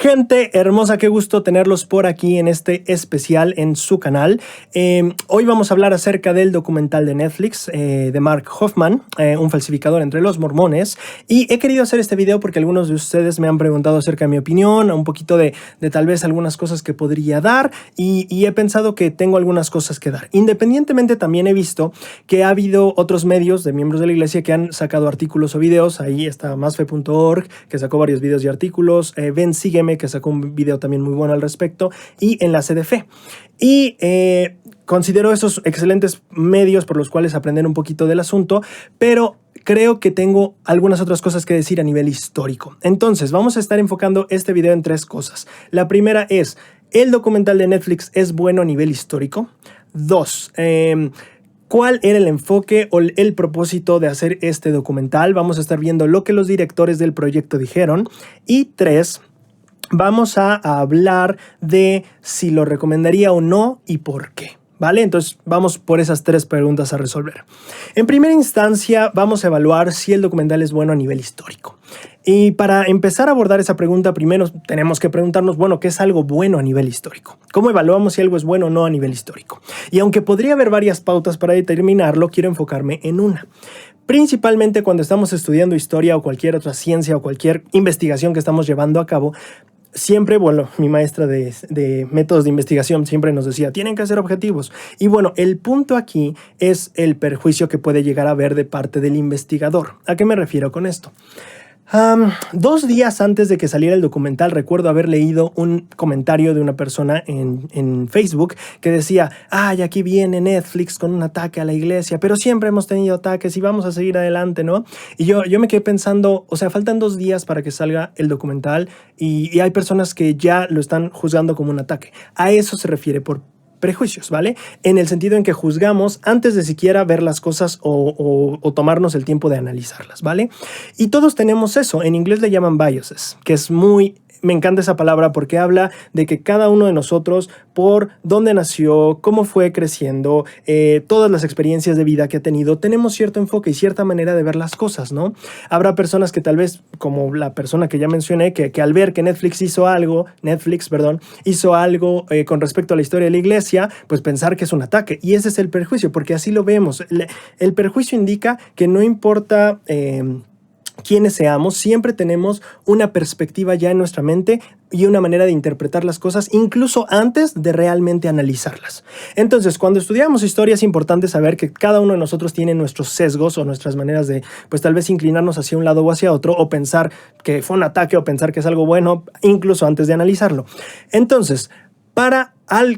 Gente hermosa, qué gusto tenerlos por aquí en este especial en su canal. Hoy vamos a hablar acerca del documental de Netflix de Mark Hoffman, un falsificador entre los mormones. Y he querido hacer este video porque algunos de ustedes me han preguntado acerca de mi opinión, un poquito de tal vez algunas cosas que podría dar y he pensado que tengo algunas cosas que dar. Independientemente, también he visto que ha habido otros medios de miembros de la iglesia que han sacado artículos o videos. Ahí está masfe.org, que sacó varios videos y artículos. Ven, sígueme, que sacó un video también muy bueno al respecto, y Enlace de Fe. Y considero esos excelentes medios por los cuales aprender un poquito del asunto, pero creo que tengo algunas otras cosas que decir a nivel histórico. Entonces, vamos a estar enfocando este video en tres cosas. La primera es, ¿el documental de Netflix es bueno a nivel histórico? Dos, ¿cuál era el enfoque o el propósito de hacer este documental? Vamos a estar viendo lo que los directores del proyecto dijeron. Y tres, vamos a hablar de si lo recomendaría o no y por qué, ¿vale? Entonces vamos por esas tres preguntas a resolver. En primera instancia, vamos a evaluar si el documental es bueno a nivel histórico. Y para empezar a abordar esa pregunta, primero tenemos que preguntarnos, bueno, ¿qué es algo bueno a nivel histórico? ¿Cómo evaluamos si algo es bueno o no a nivel histórico? Y aunque podría haber varias pautas para determinarlo, quiero enfocarme en una. Principalmente cuando estamos estudiando historia o cualquier otra ciencia o cualquier investigación que estamos llevando a cabo, siempre, bueno, mi maestra de métodos de investigación siempre nos decía, tienen que ser objetivos. Y bueno, el punto aquí es el perjuicio que puede llegar a haber de parte del investigador. ¿A qué me refiero con esto? 2 días antes de que saliera el documental, recuerdo haber leído un comentario de una persona en Facebook que decía, ay, aquí viene Netflix con un ataque a la iglesia, pero siempre hemos tenido ataques y vamos a seguir adelante, ¿no? Y yo me quedé pensando, o sea, faltan 2 días para que salga el documental y hay personas que ya lo están juzgando como un ataque. A eso se refiere por prejuicios, ¿vale? En el sentido en que juzgamos antes de siquiera ver las cosas o tomarnos el tiempo de analizarlas, ¿vale? Y todos tenemos eso. En inglés le llaman biases, que es me encanta esa palabra porque habla de que cada uno de nosotros, por dónde nació, cómo fue creciendo, todas las experiencias de vida que ha tenido, tenemos cierto enfoque y cierta manera de ver las cosas, ¿no? Habrá personas que tal vez, como la persona que ya mencioné, que al ver que Netflix hizo algo con respecto a la historia de la iglesia, pues pensar que es un ataque. Y ese es el perjuicio, porque así lo vemos. El perjuicio indica que no importa quiénes seamos, siempre tenemos una perspectiva ya en nuestra mente y una manera de interpretar las cosas, incluso antes de realmente analizarlas. Entonces, cuando estudiamos historia es importante saber que cada uno de nosotros tiene nuestros sesgos o nuestras maneras de, pues tal vez inclinarnos hacia un lado o hacia otro, o pensar que fue un ataque o pensar que es algo bueno, incluso antes de analizarlo. Entonces, para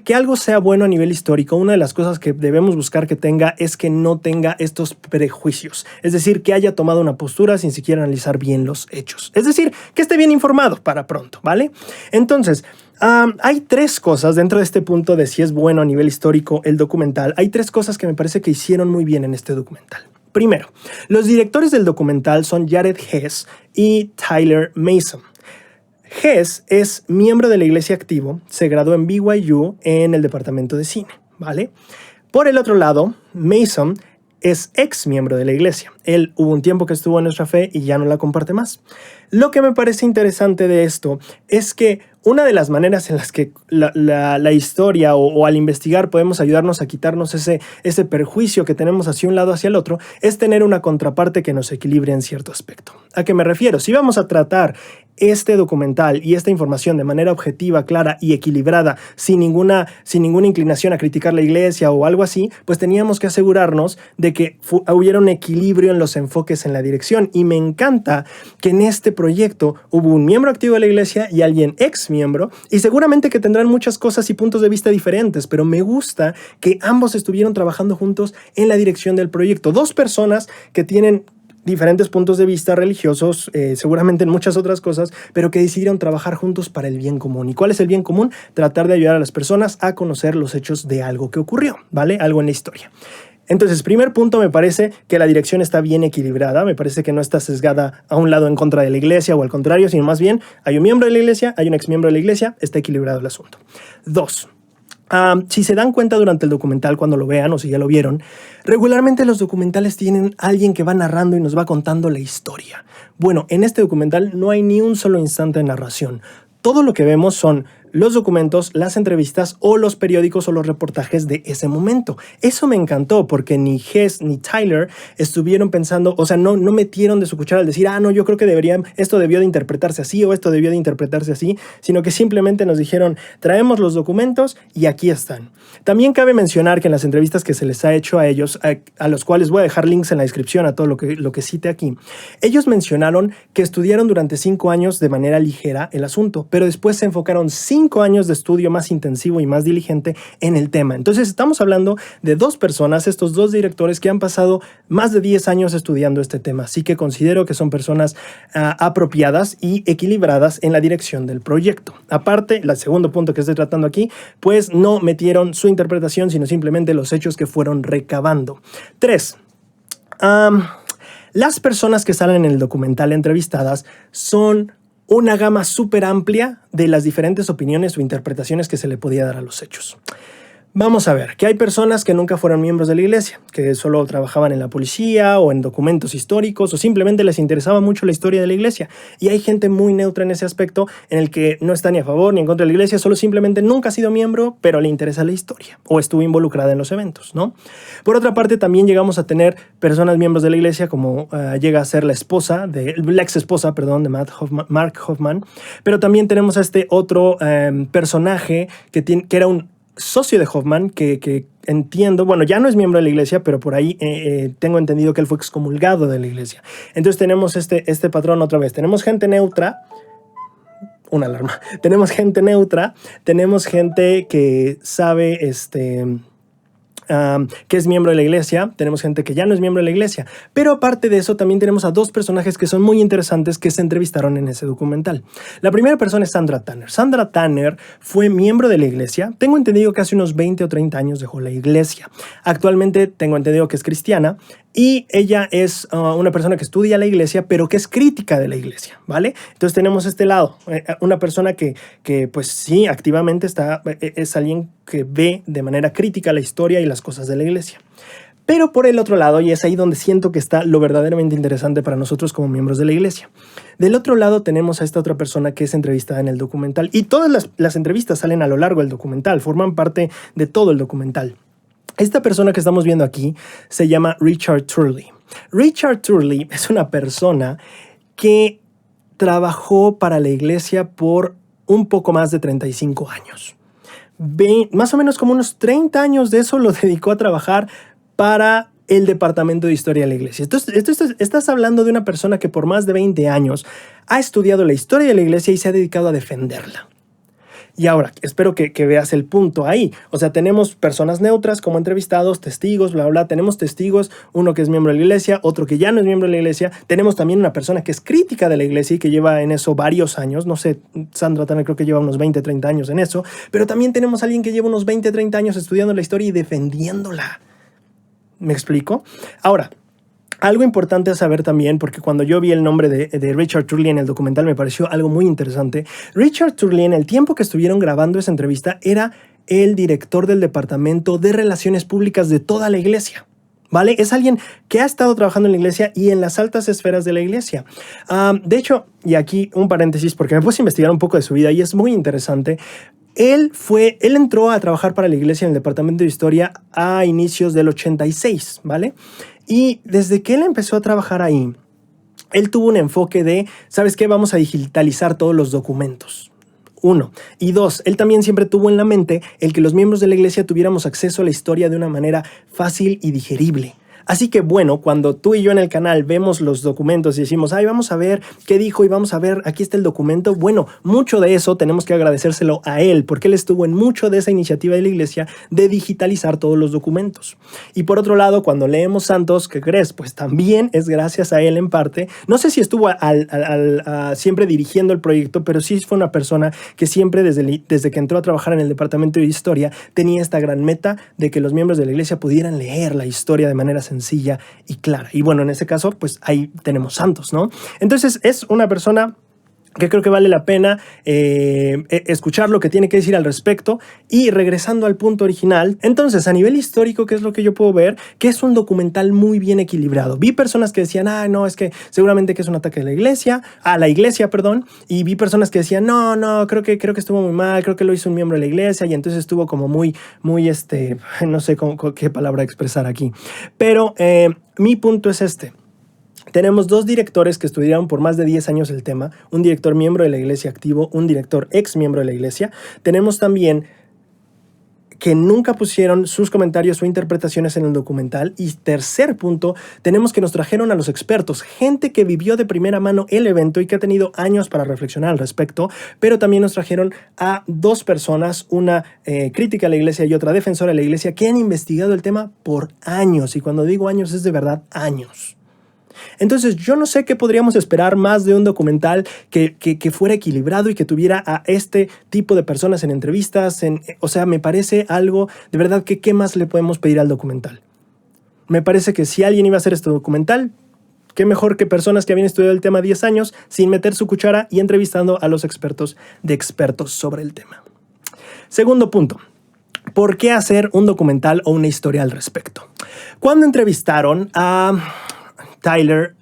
que algo sea bueno a nivel histórico, una de las cosas que debemos buscar que tenga es que no tenga estos prejuicios. Es decir, que haya tomado una postura sin siquiera analizar bien los hechos. Es decir, que esté bien informado para pronto, ¿vale? Entonces, hay 3 cosas dentro de este punto de si es bueno a nivel histórico el documental. Hay 3 cosas que me parece que hicieron muy bien en este documental. Primero, los directores del documental son Jared Hess y Tyler Mason. Hess es miembro de la iglesia activo, se graduó en BYU en el departamento de cine, ¿vale? Por el otro lado, Mason es ex miembro de la iglesia. Él hubo un tiempo que estuvo en Nuestra Fe y ya no la comparte más. Lo que me parece interesante de esto es que una de las maneras en las que la historia o al investigar podemos ayudarnos a quitarnos ese perjuicio que tenemos hacia un lado hacia el otro es tener una contraparte que nos equilibre en cierto aspecto. ¿A qué me refiero? Si vamos a tratar este documental y esta información de manera objetiva, clara y equilibrada, sin ninguna inclinación a criticar la iglesia o algo así, pues teníamos que asegurarnos de que hubiera un equilibrio en los enfoques en la dirección. Y me encanta que en este proyecto hubo un miembro activo de la iglesia y alguien ex miembro, y seguramente que tendrán muchas cosas y puntos de vista diferentes, pero me gusta que ambos estuvieron trabajando juntos en la dirección del proyecto. 2 personas que tienen diferentes puntos de vista religiosos, seguramente en muchas otras cosas, pero que decidieron trabajar juntos para el bien común. ¿Y cuál es el bien común? Tratar de ayudar a las personas a conocer los hechos de algo que ocurrió, ¿vale? Algo en la historia. Entonces, primer punto, me parece que la dirección está bien equilibrada, me parece que no está sesgada a un lado en contra de la iglesia o al contrario, sino más bien hay un miembro de la iglesia, hay un ex miembro de la iglesia, está equilibrado el asunto. 2. Si se dan cuenta durante el documental, cuando lo vean o si ya lo vieron, regularmente los documentales tienen alguien que va narrando y nos va contando la historia. Bueno, en este documental no hay ni un solo instante de narración. todo lo que vemos son los documentos, las entrevistas o los periódicos o los reportajes de ese momento. Eso me encantó porque ni Hess ni Tyler estuvieron pensando, o sea, no metieron de su cuchara al decir, no, yo creo que esto debió de interpretarse así o esto debió de interpretarse así, sino que simplemente nos dijeron, traemos los documentos y aquí están. También cabe mencionar que en las entrevistas que se les ha hecho a ellos, a los cuales voy a dejar links en la descripción a todo lo que cite aquí, ellos mencionaron que estudiaron durante 5 años de manera ligera el asunto, pero después se enfocaron 5 años de estudio más intensivo y más diligente en el tema. Entonces estamos hablando de 2 personas, estos 2 directores que han pasado más de 10 años estudiando este tema, así que considero que son personas apropiadas y equilibradas en la dirección del proyecto. Aparte, el segundo punto que estoy tratando aquí, pues no metieron su interpretación, sino simplemente los hechos que fueron recabando. 3. Las personas que salen en el documental entrevistadas son una gama súper amplia de las diferentes opiniones o interpretaciones que se le podía dar a los hechos. Vamos a ver, que hay personas que nunca fueron miembros de la iglesia, que solo trabajaban en la policía o en documentos históricos o simplemente les interesaba mucho la historia de la iglesia. Y hay gente muy neutra en ese aspecto en el que no está ni a favor ni en contra de la iglesia, solo simplemente nunca ha sido miembro, pero le interesa la historia o estuvo involucrada en los eventos, ¿no? Por otra parte, también llegamos a tener personas miembros de la iglesia como llega a ser la ex esposa de Mark Hoffman, pero también tenemos a este otro personaje que era un socio de Hoffman, que entiendo, bueno, ya no es miembro de la iglesia, pero por ahí tengo entendido que él fue excomulgado de la iglesia. Entonces tenemos este patrón otra vez. Tenemos gente neutra, una alarma. Tenemos gente neutra, tenemos gente que sabe, que es miembro de la iglesia, tenemos gente que ya no es miembro de la iglesia, pero aparte de eso también tenemos a 2 personajes que son muy interesantes que se entrevistaron en ese documental. La primera persona es Sandra Tanner. Sandra Tanner fue miembro de la iglesia, tengo entendido que hace unos 20 o 30 años dejó la iglesia. Actualmente tengo entendido que es cristiana y ella es una persona que estudia la iglesia, pero que es crítica de la iglesia, ¿vale? Entonces tenemos este lado, una persona que pues sí, activamente es alguien que ve de manera crítica la historia y las cosas de la iglesia. Pero por el otro lado, y es ahí donde siento que está lo verdaderamente interesante para nosotros como miembros de la iglesia. Del otro lado tenemos a esta otra persona que es entrevistada en el documental y todas las entrevistas salen a lo largo del documental, forman parte de todo el documental. Esta persona que estamos viendo aquí se llama Richard Turley. Richard Turley es una persona que trabajó para la iglesia por un poco más de 35 años. Más o menos como unos 30 años de eso lo dedicó a trabajar para el departamento de historia de la iglesia. Entonces, estás hablando de una persona que por más de 20 años ha estudiado la historia de la iglesia y se ha dedicado a defenderla. Y ahora, espero que veas el punto ahí. O sea, tenemos personas neutras como entrevistados, testigos, bla, bla. Tenemos testigos, uno que es miembro de la iglesia, otro que ya no es miembro de la iglesia. Tenemos también una persona que es crítica de la iglesia y que lleva en eso varios años. No sé, Sandra también creo que lleva unos 20, 30 años en eso. Pero también tenemos a alguien que lleva unos 20, 30 años estudiando la historia y defendiéndola. ¿Me explico? Ahora, algo importante a saber también, porque cuando yo vi el nombre de Richard Turley en el documental me pareció algo muy interesante. Richard Turley, en el tiempo que estuvieron grabando esa entrevista, era el director del departamento de relaciones públicas de toda la iglesia. ¿Vale? Es alguien que ha estado trabajando en la iglesia y en las altas esferas de la iglesia. De hecho, y aquí un paréntesis, porque me puse a investigar un poco de su vida y es muy interesante. Él entró a trabajar para la iglesia en el departamento de historia a inicios del 86, ¿vale? Y desde que él empezó a trabajar ahí, él tuvo un enfoque de, ¿sabes qué? Vamos a digitalizar todos los documentos. 1. Y 2, él también siempre tuvo en la mente el que los miembros de la iglesia tuviéramos acceso a la historia de una manera fácil y digerible. Así que bueno, cuando tú y yo en el canal vemos los documentos y decimos, ay, vamos a ver qué dijo y vamos a ver, aquí está el documento. Bueno, mucho de eso tenemos que agradecérselo a él, porque él estuvo en mucho de esa iniciativa de la iglesia de digitalizar todos los documentos. Y por otro lado, cuando leemos Santos, ¿qué crees? Pues también es gracias a él en parte. No sé si estuvo siempre dirigiendo el proyecto, pero sí fue una persona que siempre desde que entró a trabajar en el departamento de historia tenía esta gran meta de que los miembros de la iglesia pudieran leer la historia de manera sencilla y clara. Y bueno, en ese caso, pues ahí tenemos Santos, ¿no? Entonces es una persona que creo que vale la pena escuchar lo que tiene que decir al respecto. Y regresando al punto original, entonces a nivel histórico, ¿qué es lo que yo puedo ver? Que es un documental muy bien equilibrado. Vi personas que decían, no, es que seguramente que es un ataque a la iglesia, perdón, y vi personas que decían, no, creo que estuvo muy mal, creo que lo hizo un miembro de la iglesia, y entonces estuvo como muy, no sé qué palabra expresar aquí. Pero mi punto es este. Tenemos dos directores que estudiaron por más de 10 años el tema, un director miembro de la iglesia activo, un director ex miembro de la iglesia. Tenemos también que nunca pusieron sus comentarios o interpretaciones en el documental. Y tercer punto, tenemos que nos trajeron a los expertos, gente que vivió de primera mano el evento y que ha tenido años para reflexionar al respecto, pero también nos trajeron a dos personas, una crítica a la iglesia y otra defensora de la iglesia, que han investigado el tema por años. Y cuando digo años es de verdad años. Entonces yo no sé qué podríamos esperar más de un documental que fuera equilibrado y que tuviera a este tipo de personas en entrevistas. O sea, me parece algo, de verdad, que qué más le podemos pedir al documental. Me parece que si alguien iba a hacer este documental, qué mejor que personas que habían estudiado el tema 10 años sin meter su cuchara y entrevistando a los expertos de expertos sobre el tema. Segundo punto. ¿Por qué hacer un documental o una historia al respecto? Cuando entrevistaron a Tyler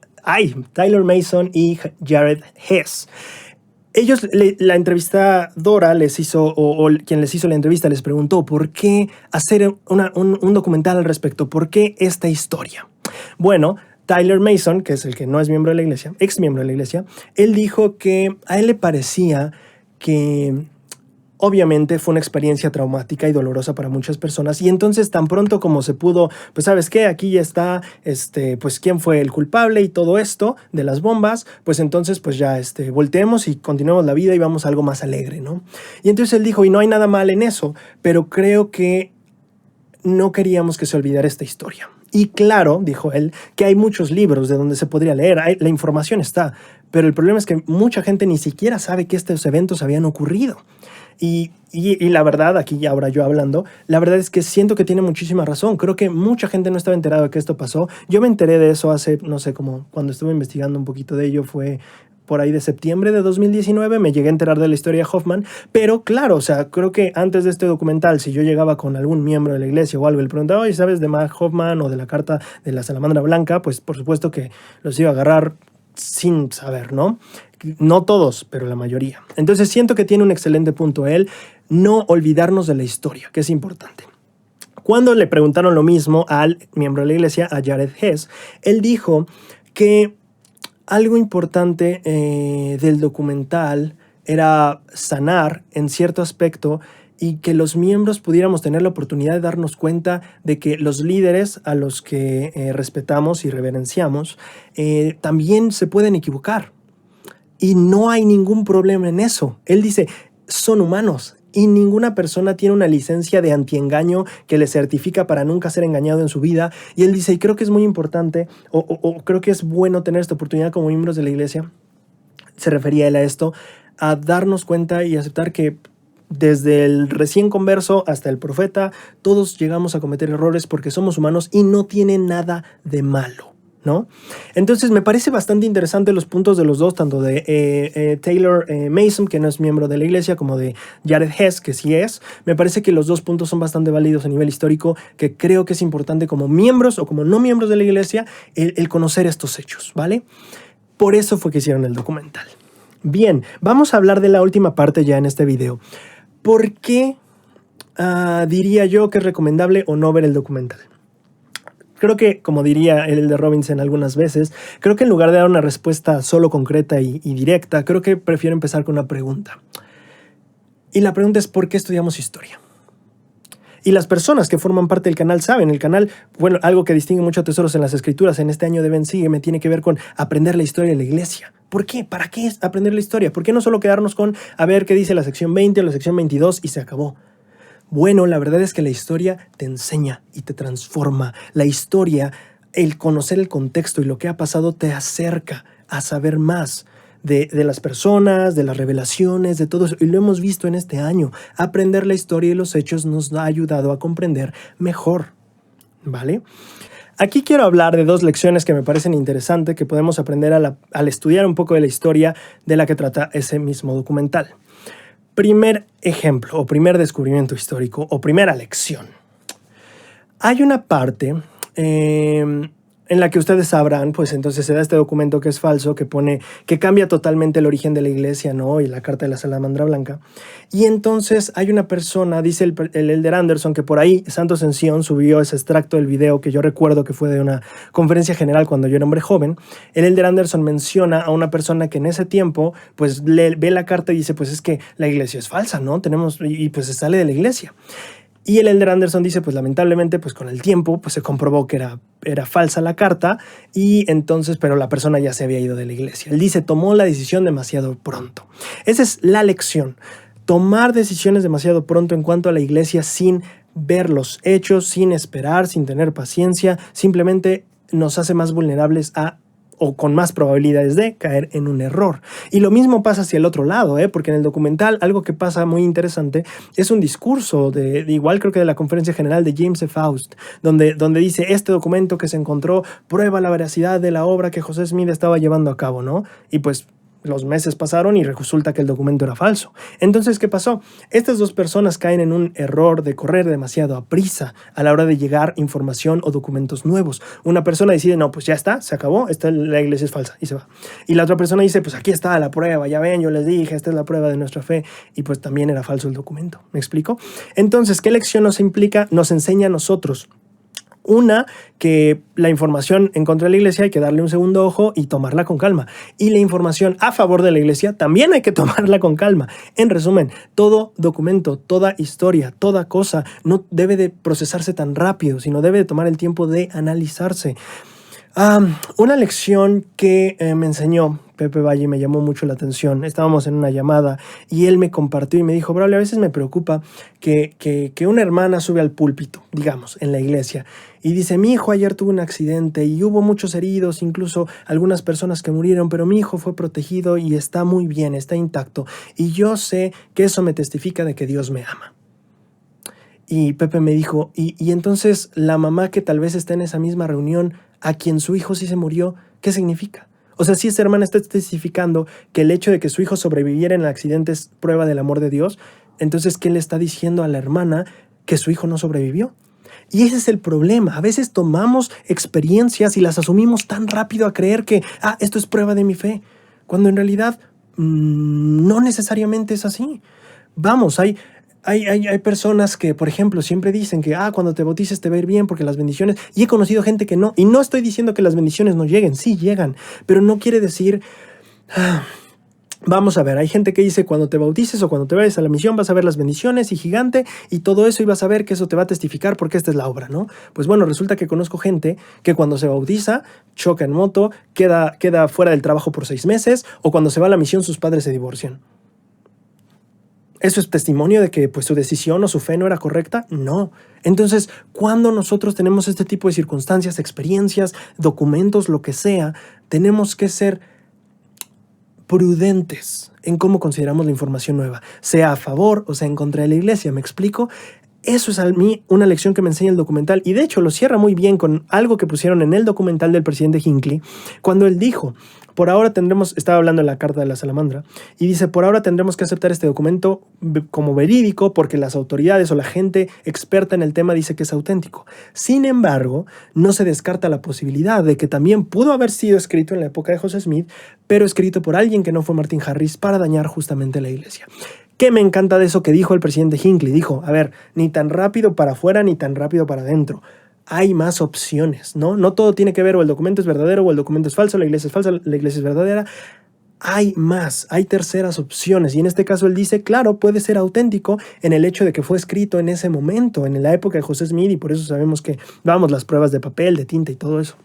Mason y Jared Hess. Ellos, la entrevistadora les hizo, o quien les hizo la entrevista les preguntó por qué hacer un documental al respecto, por qué esta historia. Bueno, Tyler Mason, que es el que no es miembro de la iglesia, ex miembro de la iglesia, él dijo que a él le parecía que obviamente fue una experiencia traumática y dolorosa para muchas personas, y entonces tan pronto como se pudo, pues ¿sabes qué? Aquí ya está, pues quién fue el culpable y todo esto de las bombas, pues entonces pues ya volteemos y continuemos la vida y vamos a algo más alegre, ¿no? Y entonces él dijo, y no hay nada mal en eso, pero creo que no queríamos que se olvidara esta historia. Y claro, dijo él, que hay muchos libros de donde se podría leer, la información está, pero el problema es que mucha gente ni siquiera sabe que estos eventos habían ocurrido. Y la verdad, aquí ahora yo hablando, la verdad es que siento que tiene muchísima razón. Creo que mucha gente no estaba enterada de que esto pasó. Yo me enteré de eso hace, no sé, como cuando estuve investigando un poquito de ello, fue por ahí de septiembre de 2019, me llegué a enterar de la historia de Hoffman, pero claro, o sea, creo que antes de este documental, si yo llegaba con algún miembro de la iglesia o algo y le preguntaba, oye, ¿sabes de Mark Hoffman o de la carta de la salamandra blanca? Pues por supuesto que los iba a agarrar sin saber, ¿no? No todos, pero la mayoría. Entonces siento que tiene un excelente punto él, no olvidarnos de la historia, que es importante. Cuando le preguntaron lo mismo al miembro de la iglesia, a Jared Hess, él dijo que algo importante del documental era sanar en cierto aspecto y que los miembros pudiéramos tener la oportunidad de darnos cuenta de que los líderes a los que respetamos y reverenciamos también se pueden equivocar. Y no hay ningún problema en eso. Él dice, son humanos y ninguna persona tiene una licencia de antiengaño que le certifica para nunca ser engañado en su vida. Y él dice, y creo que es muy importante, o creo que es bueno tener esta oportunidad como miembros de la iglesia, se refería él a esto, a darnos cuenta y aceptar que desde el recién converso hasta el profeta, todos llegamos a cometer errores porque somos humanos y no tiene nada de malo, ¿no? Entonces me parece bastante interesante los puntos de los dos, tanto de Taylor Mason, que no es miembro de la iglesia, como de Jared Hess, que sí es. Me parece que los dos puntos son bastante válidos a nivel histórico, que creo que es importante como miembros o como no miembros de la iglesia el conocer estos hechos, ¿vale? Por eso fue que hicieron el documental. Bien, vamos a hablar de la última parte ya en este video. ¿Por qué diría yo que es recomendable o no ver el documental? Creo que, como diría el de Robinson algunas veces, creo que en lugar de dar una respuesta solo concreta y directa, creo que prefiero empezar con una pregunta. Y la pregunta es, ¿por qué estudiamos historia? Y las personas que forman parte del canal saben, el canal, bueno, algo que distingue mucho a Tesoros en las Escrituras en este año de Ben Sígueme tiene que ver con aprender la historia de la iglesia. ¿Por qué? ¿Para qué es aprender la historia? ¿Por qué no solo quedarnos con a ver qué dice la sección 20 o la sección 22 y se acabó? Bueno, la verdad es que la historia te enseña y te transforma. La historia, el conocer el contexto y lo que ha pasado te acerca a saber más de las personas, de las revelaciones, de todo eso. Y lo hemos visto en este año. Aprender la historia y los hechos nos ha ayudado a comprender mejor, ¿vale? Aquí quiero hablar de dos lecciones que me parecen interesantes que podemos aprender al estudiar un poco de la historia de la que trata ese mismo documental. Primer ejemplo, o primer descubrimiento histórico, o primera lección. Hay una parte en la que ustedes sabrán, pues entonces se da este documento que es falso, que pone, que cambia totalmente el origen de la iglesia, ¿no? Y la carta de la salamandra blanca. Y entonces hay una persona, dice el Elder Anderson, que por ahí Santos en Sion subió ese extracto del video que yo recuerdo que fue de una conferencia general cuando yo era hombre joven. El Elder Anderson menciona a una persona que en ese tiempo, pues ve la carta y dice, pues es que la iglesia es falsa, ¿no? Y pues se sale de la iglesia. Y el Elder Anderson dice, pues lamentablemente, pues con el tiempo, pues se comprobó que era falsa la carta y entonces, pero la persona ya se había ido de la iglesia. Él dice, tomó la decisión demasiado pronto. Esa es la lección. Tomar decisiones demasiado pronto en cuanto a la iglesia sin ver los hechos, sin esperar, sin tener paciencia, simplemente nos hace más vulnerables o con más probabilidades de caer en un error. Y lo mismo pasa hacia el otro lado, porque en el documental algo que pasa muy interesante es un discurso igual creo que de la conferencia general de James F. Faust, donde dice, este documento que se encontró prueba la veracidad de la obra que José Smith estaba llevando a cabo, ¿no? Y pues los meses pasaron y resulta que el documento era falso. Entonces, ¿qué pasó? Estas dos personas caen en un error de correr demasiado a prisa a la hora de llegar información o documentos nuevos. Una persona decide, no, pues ya está, se acabó, la iglesia es falsa y se va. Y la otra persona dice, pues aquí está la prueba, ya ven, yo les dije, esta es la prueba de nuestra fe. Y pues también era falso el documento. ¿Me explico? Entonces, ¿qué lección nos enseña a nosotros? Una, que la información en contra de la iglesia hay que darle un segundo ojo y tomarla con calma. Y la información a favor de la iglesia también hay que tomarla con calma. En resumen, todo documento, toda historia, toda cosa no debe de procesarse tan rápido, sino debe de tomar el tiempo de analizarse. Una lección que me enseñó Pepe Valle me llamó mucho la atención. Estábamos en una llamada y él me compartió y me dijo, Braulio, a veces me preocupa que una hermana sube al púlpito, digamos, en la iglesia, y dice, mi hijo ayer tuvo un accidente y hubo muchos heridos, incluso algunas personas que murieron, pero mi hijo fue protegido y está muy bien, está intacto, y yo sé que eso me testifica de que Dios me ama. Y Pepe me dijo, y entonces la mamá que tal vez está en esa misma reunión, a quien su hijo sí se murió, ¿qué significa? O sea, si esta hermana está testificando que el hecho de que su hijo sobreviviera en el accidente es prueba del amor de Dios, entonces, ¿qué le está diciendo a la hermana que su hijo no sobrevivió? Y ese es el problema. A veces tomamos experiencias y las asumimos tan rápido a creer que, esto es prueba de mi fe, cuando en realidad no necesariamente es así. Vamos, hay personas que, por ejemplo, siempre dicen que cuando te bautices te va a ir bien porque las bendiciones... Y he conocido gente que no. Y no estoy diciendo que las bendiciones no lleguen. Sí llegan. Pero no quiere decir... Vamos a ver, hay gente que dice cuando te bautices o cuando te vayas a la misión vas a ver las bendiciones y gigante y todo eso y vas a ver que eso te va a testificar porque esta es la obra, ¿no? Pues bueno, resulta que conozco gente que cuando se bautiza, choca en moto, queda fuera del trabajo por 6 meses o cuando se va a la misión sus padres se divorcian. ¿Eso es testimonio de que pues, su decisión o su fe no era correcta? No. Entonces, cuando nosotros tenemos este tipo de circunstancias, experiencias, documentos, lo que sea, tenemos que ser prudentes en cómo consideramos la información nueva, sea a favor o sea en contra de la iglesia. ¿Me explico? Eso es a mí una lección que me enseña el documental y de hecho lo cierra muy bien con algo que pusieron en el documental del presidente Hinckley cuando él dijo, por ahora estaba hablando de la carta de la salamandra y dice, por ahora tendremos que aceptar este documento como verídico porque las autoridades o la gente experta en el tema dice que es auténtico. Sin embargo, no se descarta la posibilidad de que también pudo haber sido escrito en la época de José Smith, pero escrito por alguien que no fue Martin Harris para dañar justamente la iglesia. ¿Qué me encanta de eso que dijo el presidente Hinckley? Dijo, a ver, ni tan rápido para afuera ni tan rápido para adentro. Hay más opciones, ¿no? No todo tiene que ver o el documento es verdadero o el documento es falso, la iglesia es falsa, la iglesia es verdadera. Hay más, hay terceras opciones. Y en este caso él dice, claro, puede ser auténtico en el hecho de que fue escrito en ese momento, en la época de José Smith, y por eso sabemos que, las pruebas de papel, de tinta y todo eso.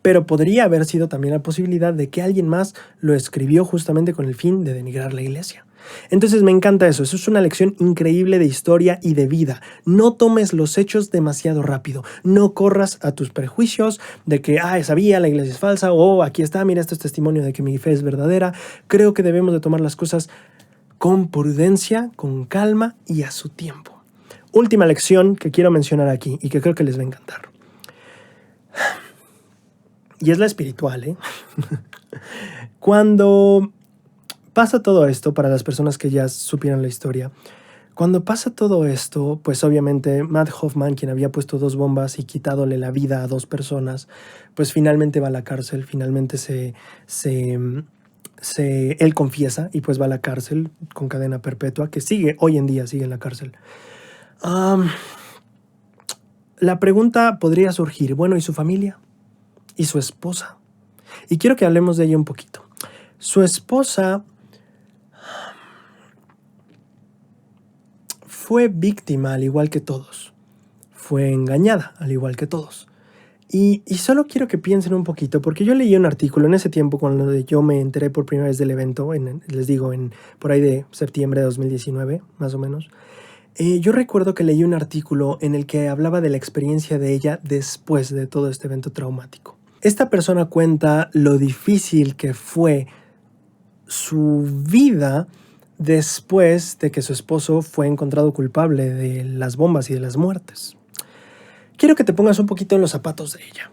Pero podría haber sido también la posibilidad de que alguien más lo escribió justamente con el fin de denigrar la iglesia. Entonces me encanta eso es una lección increíble de historia y de vida. No tomes los hechos demasiado rápido, no corras a tus prejuicios de que, sabía, la iglesia es falsa, o aquí está, mira, esto es testimonio de que mi fe es verdadera. Creo que debemos de tomar las cosas con prudencia, con calma y a su tiempo. Última lección que quiero mencionar aquí y que creo que les va a encantar. y es la espiritual, ¿eh? Cuando pasa todo esto, para las personas que ya supieron la historia, cuando pasa todo esto, pues obviamente Matt Hoffman, quien había puesto 2 bombas y quitádole la vida a 2 personas, pues finalmente va a la cárcel, finalmente él confiesa y pues va a la cárcel con cadena perpetua, que hoy en día sigue en la cárcel. La pregunta podría surgir, bueno, ¿y su familia? ¿Y su esposa? Y quiero que hablemos de ella un poquito. Su esposa fue víctima al igual que todos. Fue engañada al igual que todos. Y solo quiero que piensen un poquito, porque yo leí un artículo en ese tiempo cuando yo me enteré por primera vez del evento, les digo, por ahí de septiembre de 2019, más o menos. Yo recuerdo que leí un artículo en el que hablaba de la experiencia de ella después de todo este evento traumático. Esta persona cuenta lo difícil que fue su vida después de que su esposo fue encontrado culpable de las bombas y de las muertes. Quiero que te pongas un poquito en los zapatos de ella.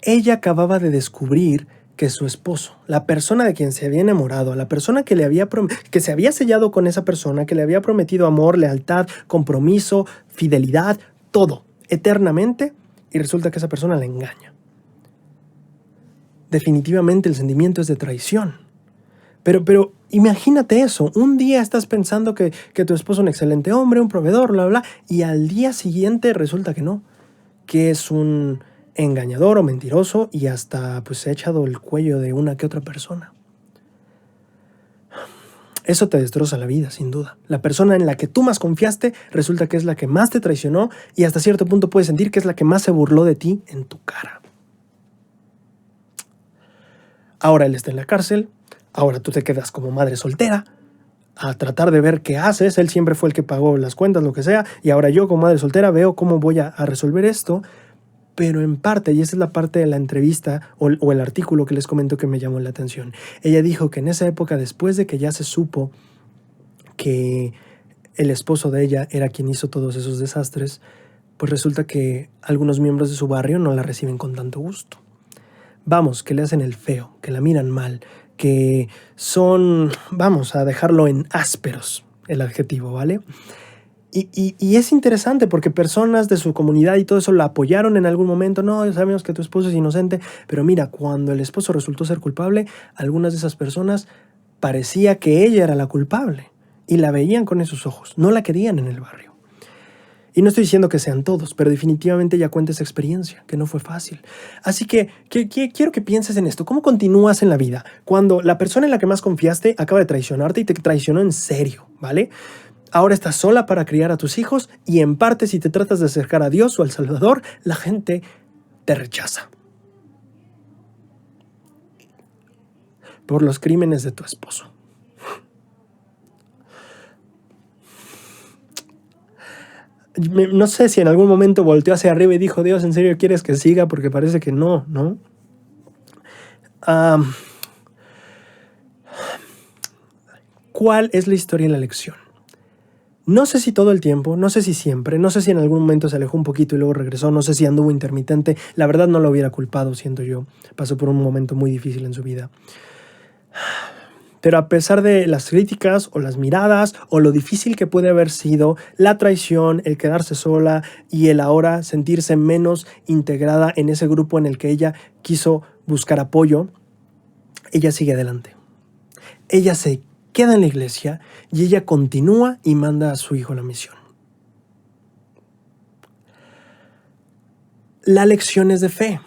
Ella acababa de descubrir que su esposo, la persona de quien se había enamorado, la persona que que se había sellado con esa persona, que le había prometido amor, lealtad, compromiso, fidelidad, todo, eternamente, y resulta que esa persona la engaña. Definitivamente el sentimiento es de traición. Pero imagínate eso, un día estás pensando que tu esposo es un excelente hombre, un proveedor, bla, bla, y al día siguiente resulta que no, que es un engañador o mentiroso y hasta pues se ha echado el cuello de una que otra persona. Eso te destroza la vida, sin duda. La persona en la que tú más confiaste resulta que es la que más te traicionó y hasta cierto punto puedes sentir que es la que más se burló de ti en tu cara. Ahora él está en la cárcel, ahora tú te quedas como madre soltera a tratar de ver qué haces. Él siempre fue el que pagó las cuentas, lo que sea, y ahora yo como madre soltera veo cómo voy a resolver esto. Pero en parte, y esa es la parte de la entrevista o el artículo que les comento que me llamó la atención, ella dijo que en esa época, después de que ya se supo que el esposo de ella era quien hizo todos esos desastres, pues resulta que algunos miembros de su barrio no la reciben con tanto gusto. Vamos, que le hacen el feo, que la miran mal, que son, vamos a dejarlo en ásperos, el adjetivo, ¿vale? Y es interesante porque personas de su comunidad y todo eso la apoyaron en algún momento. No, sabemos que tu esposo es inocente, pero mira, cuando el esposo resultó ser culpable, algunas de esas personas parecía que ella era la culpable y la veían con esos ojos, no la querían en el barrio. Y no estoy diciendo que sean todos, pero definitivamente ella cuenta esa experiencia, que no fue fácil. Así que quiero que pienses en esto. ¿Cómo continúas en la vida cuando la persona en la que más confiaste acaba de traicionarte y te traicionó en serio, ¿vale? Ahora estás sola para criar a tus hijos y en parte si te tratas de acercar a Dios o al Salvador, la gente te rechaza por los crímenes de tu esposo. No sé si en algún momento volteó hacia arriba y dijo, Dios, ¿en serio quieres que siga? Porque parece que no, ¿no? ¿Cuál es la historia y la lección? No sé si todo el tiempo, no sé si siempre, no sé si en algún momento se alejó un poquito y luego regresó, no sé si anduvo intermitente. La verdad no lo hubiera culpado, siento yo. Pasó por un momento muy difícil en su vida. Pero a pesar de las críticas o las miradas o lo difícil que puede haber sido la traición, el quedarse sola y el ahora sentirse menos integrada en ese grupo en el que ella quiso buscar apoyo, ella sigue adelante. Ella se queda en la iglesia y ella continúa y manda a su hijo a la misión. La lección es de fe.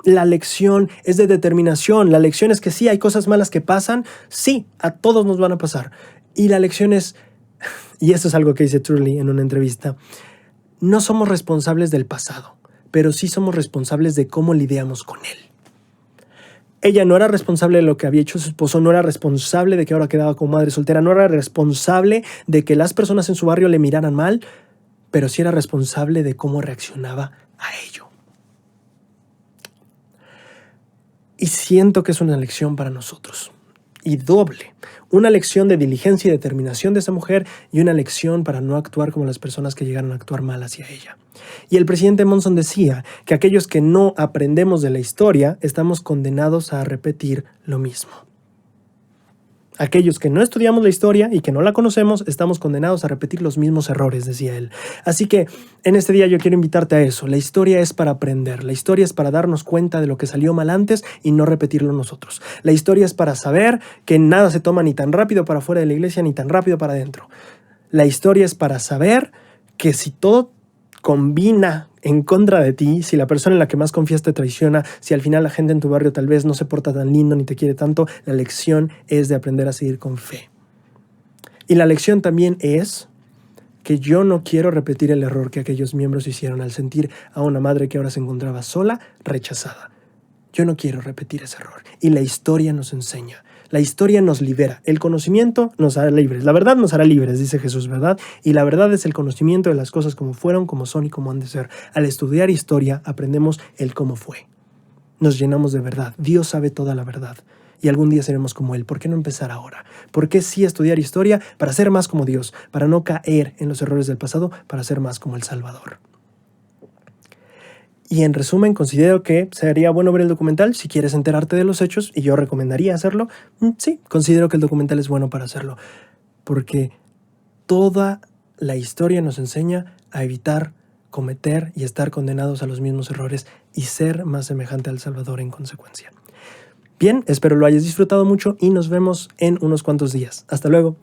La lección es de determinación. La lección es que sí, hay cosas malas que pasan. Sí, a todos nos van a pasar. Y la lección es, y esto es algo que dice Turley en una entrevista, no somos responsables del pasado, pero sí somos responsables de cómo lidiamos con él. Ella no era responsable de lo que había hecho su esposo, no era responsable de que ahora quedaba como madre soltera, no era responsable de que las personas en su barrio le miraran mal, pero sí era responsable de cómo reaccionaba a ello. Y siento que es una lección para nosotros. y doble. Una lección de diligencia y determinación de esa mujer y una lección para no actuar como las personas que llegaron a actuar mal hacia ella. Y el presidente Monson decía que aquellos que no aprendemos de la historia estamos condenados a repetir lo mismo. Aquellos que no estudiamos la historia y que no la conocemos, estamos condenados a repetir los mismos errores, decía él. Así que en este día yo quiero invitarte a eso. La historia es para aprender. La historia es para darnos cuenta de lo que salió mal antes y no repetirlo nosotros. La historia es para saber que nada se toma ni tan rápido para afuera de la iglesia ni tan rápido para adentro. La historia es para saber que si todo combina en contra de ti, si la persona en la que más confías te traiciona, si al final la gente en tu barrio tal vez no se porta tan lindo ni te quiere tanto, la lección es de aprender a seguir con fe. Y la lección también es que yo no quiero repetir el error que aquellos miembros hicieron al sentir a una madre que ahora se encontraba sola, rechazada. Yo no quiero repetir ese error. Y la historia nos enseña. La historia nos libera. El conocimiento nos hará libres. La verdad nos hará libres, dice Jesús, ¿verdad? Y la verdad es el conocimiento de las cosas como fueron, como son y como han de ser. Al estudiar historia aprendemos el cómo fue. Nos llenamos de verdad. Dios sabe toda la verdad. Y algún día seremos como Él. ¿Por qué no empezar ahora? ¿Por qué sí estudiar historia? Para ser más como Dios. Para no caer en los errores del pasado. Para ser más como el Salvador. Y en resumen, considero que sería bueno ver el documental si quieres enterarte de los hechos, y yo recomendaría hacerlo. Sí, considero que el documental es bueno para hacerlo, porque toda la historia nos enseña a evitar cometer y estar condenados a los mismos errores y ser más semejante al Salvador en consecuencia. Bien, espero lo hayas disfrutado mucho y nos vemos en unos cuantos días. Hasta luego.